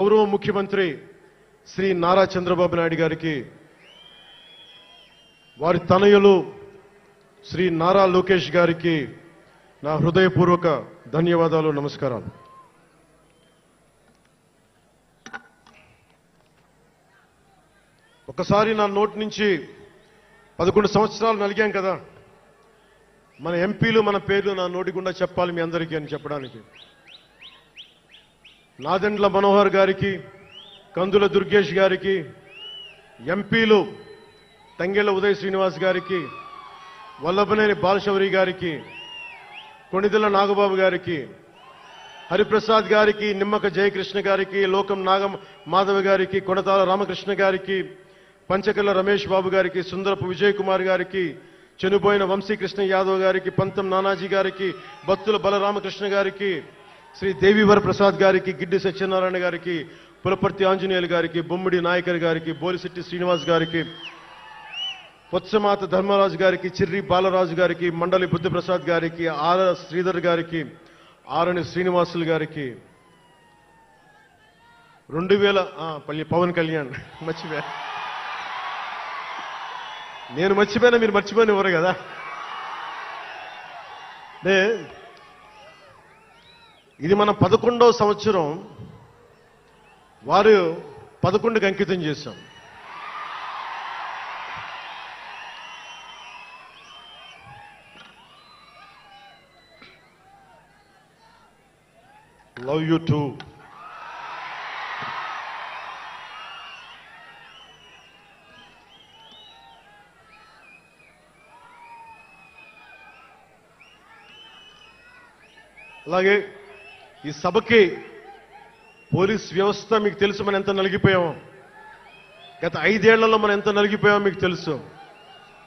గౌరవ ముఖ్యమంత్రి శ్రీ నారా చంద్రబాబు నాయుడు గారికి వారి తనయులు శ్రీ నారా లోకేష్ గారికి నా హృదయపూర్వక ధన్యవాదాలు, నమస్కారాలు. ఒకసారి నా నోటి నుంచి 11 సంవత్సరాలు నలిగాం కదా, మన ఎంపీలు మన పేర్లు నా నోటి గుండా చెప్పాలి మీ అందరికీ అని చెప్పడానికి. నాదెండ్ల మనోహర్ గారికి, కందుల దుర్గేష్ గారికి, ఎంపీలు తంగెళ్ల ఉదయ్ శ్రీనివాస్ గారికి, వల్లభనేని బాలశౌరి గారికి, కొణిదెల నాగబాబు గారికి, హరిప్రసాద్ గారికి, నిమ్మక జయకృష్ణ గారికి, లోకం నాగ మాధవ గారికి, కొనతాల రామకృష్ణ గారికి, పంచకల్ల రమేష్ బాబు గారికి, సుందరపు విజయ్ కుమార్ గారికి, చనిపోయిన వంశీకృష్ణ యాదవ్ గారికి, పంతం నానాజీ గారికి, బత్తుల బలరామకృష్ణ గారికి, శ్రీ దేవివర ప్రసాద్ గారికి, గిడ్డి సత్యనారాయణ గారికి, పులపర్తి ఆంజనేయులు గారికి, బొమ్మిడి నాయకర్ గారికి, బోలిశెట్టి శ్రీనివాస్ గారికి, పొత్సమాత ధర్మరాజు గారికి, చిర్రి బాలరాజు గారికి, మండలి బుద్ధప్రసాద్ గారికి, ఆర శ్రీధర్ గారికి, ఆరణి శ్రీనివాసులు గారికి, 2000 పవన్ కళ్యాణ్ మర్చిపోయా, నేను మర్చిపోయినా మీరు మర్చిపోయిన ఎవరు కదా. ఇది మన 11వ సంవత్సరం, వారు 11కి అంకితం చేశాం. Love you two. అలాగే ఈ సభకి పోలీస్ వ్యవస్థ మీకు తెలుసు, మనం ఎంత నలిగిపోయామో. గత 5 ఏళ్లలో మనం ఎంత నలిగిపోయామో మీకు తెలుసు,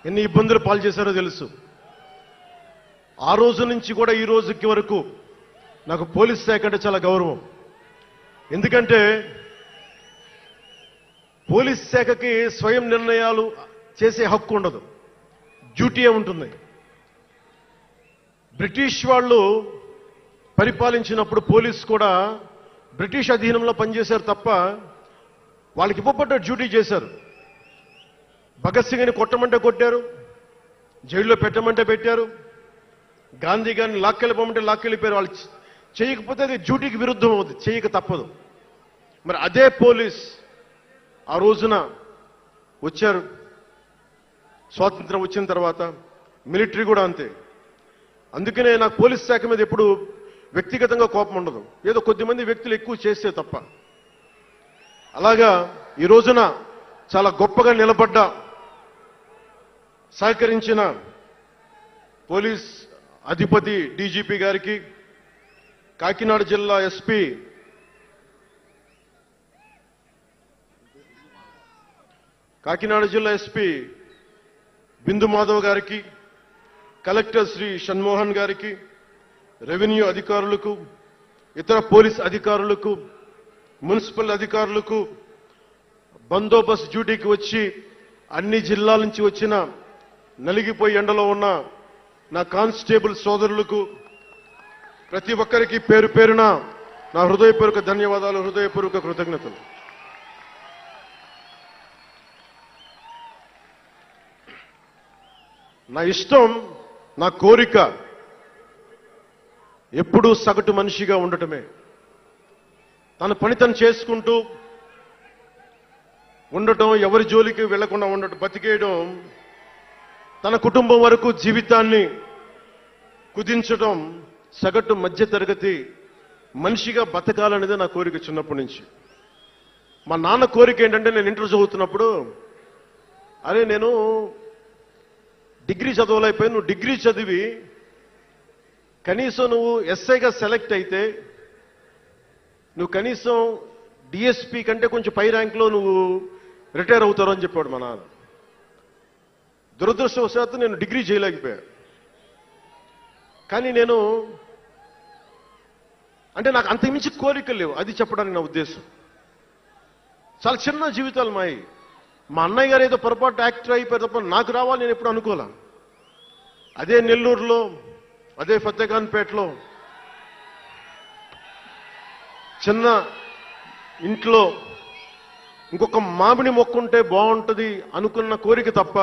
ఎన్ని ఇబ్బందులు పాలు చేశారో తెలుసు. ఆ రోజు నుంచి కూడా ఈ రోజుకి వరకు నాకు పోలీస్ శాఖ అంటే చాలా గౌరవం. ఎందుకంటే పోలీస్ శాఖకి స్వయం నిర్ణయాలు చేసే హక్కు ఉండదు, డ్యూటీయే ఉంటుంది. బ్రిటిష్ వాళ్ళు పరిపాలించినప్పుడు పోలీస్ కూడా బ్రిటిష్ అధీనంలో పనిచేశారు తప్ప వాళ్ళకి ఇవ్వబడ్డ డ్యూటీ చేశారు. భగత్ సింగ్ని కొట్టమంటే కొట్టారు, జైల్లో పెట్టమంటే పెట్టారు, గాంధీ గారిని లాక్కెళ్ళిపోమంటే లాక్కెళ్ళిపోయారు. వాళ్ళు చేయకపోతే అది డ్యూటీకి విరుద్ధం అవుతుంది, చేయక తప్పదు. మరి అదే పోలీస్ ఆ రోజున వచ్చారు. స్వాతంత్రం వచ్చిన తర్వాత మిలిటరీ కూడా అంతే. అందుకనే నాకు పోలీస్ శాఖ మీద ఎప్పుడు వ్యక్తిగతంగా కోపం ఉండదు, ఏదో కొద్దిమంది వ్యక్తులు ఎక్కువ చేస్తే తప్ప. అలాగా ఈ రోజున చాలా గొప్పగా నిలబడ్డ, సహకరించిన పోలీస్ అధిపతి డీజీపీ గారికి, కాకినాడ జిల్లా ఎస్పీ బిందు మాధవ్ గారికి, కలెక్టర్ శ్రీ షణ్మోహన్ గారికి, రెవెన్యూ అధికారులకు, ఇతర పోలీస్ అధికారులకు, మున్సిపల్ అధికారులకు, బందోబస్తు డ్యూటీకి వచ్చి అన్ని జిల్లాల నుంచి వచ్చిన నలిగిపోయి ఎండలో ఉన్న నా కానిస్టేబుల్ సోదరులకు, ప్రతి ఒక్కరికి పేరు పేరున నా హృదయపూర్వక ధన్యవాదాలు, హృదయపూర్వక కృతజ్ఞతలు. నా ఇష్టం, నా కోరిక ఎప్పుడూ సగటు మనిషిగా ఉండటమే. తన పని తను చేసుకుంటూ ఉండటం, ఎవరి జోలికి వెళ్లకుండా ఉండటం, బతికేయడం, తన కుటుంబం వరకు జీవితాన్ని కుదించడం, సగటు మధ్య తరగతి మనిషిగా బతకాలనేదే నా కోరిక చిన్నప్పటి నుంచి. మా నాన్న కోరిక ఏంటంటే, నేను ఇంటర్ చదువుతున్నప్పుడు, అరే నేను డిగ్రీ చదవలేకపోయి, నువ్వు డిగ్రీ చదివి కనీసం నువ్వు ఎస్ఐగా సెలెక్ట్ అయితే నువ్వు కనీసం డిఎస్పీ కంటే కొంచెం పై ర్యాంక్లో నువ్వు రిటైర్ అవుతారు అని చెప్పాడు మా నాన్న. దురదృష్టవశాత్తు నేను డిగ్రీ చేయలేకపోయా. కానీ నేను అంటే నాకు అంతకుమించి కోరికలు లేవు, అది చెప్పడానికి నా ఉద్దేశం. చాలా చిన్న జీవితాలు మాయి. మా అన్నయ్య గారు ఏదో పొరపాటు యాక్టర్ అయిపోయారు తప్ప నాకు రావాలి నేను ఎప్పుడు అనుకోలే. అదే నెల్లూరులో, అదే ఫతేఖాన్పేటలో చిన్న ఇంట్లో ఇంకొక మామిడి మొక్క ఉంటే బాగుంటుంది అనుకున్న కోరిక తప్ప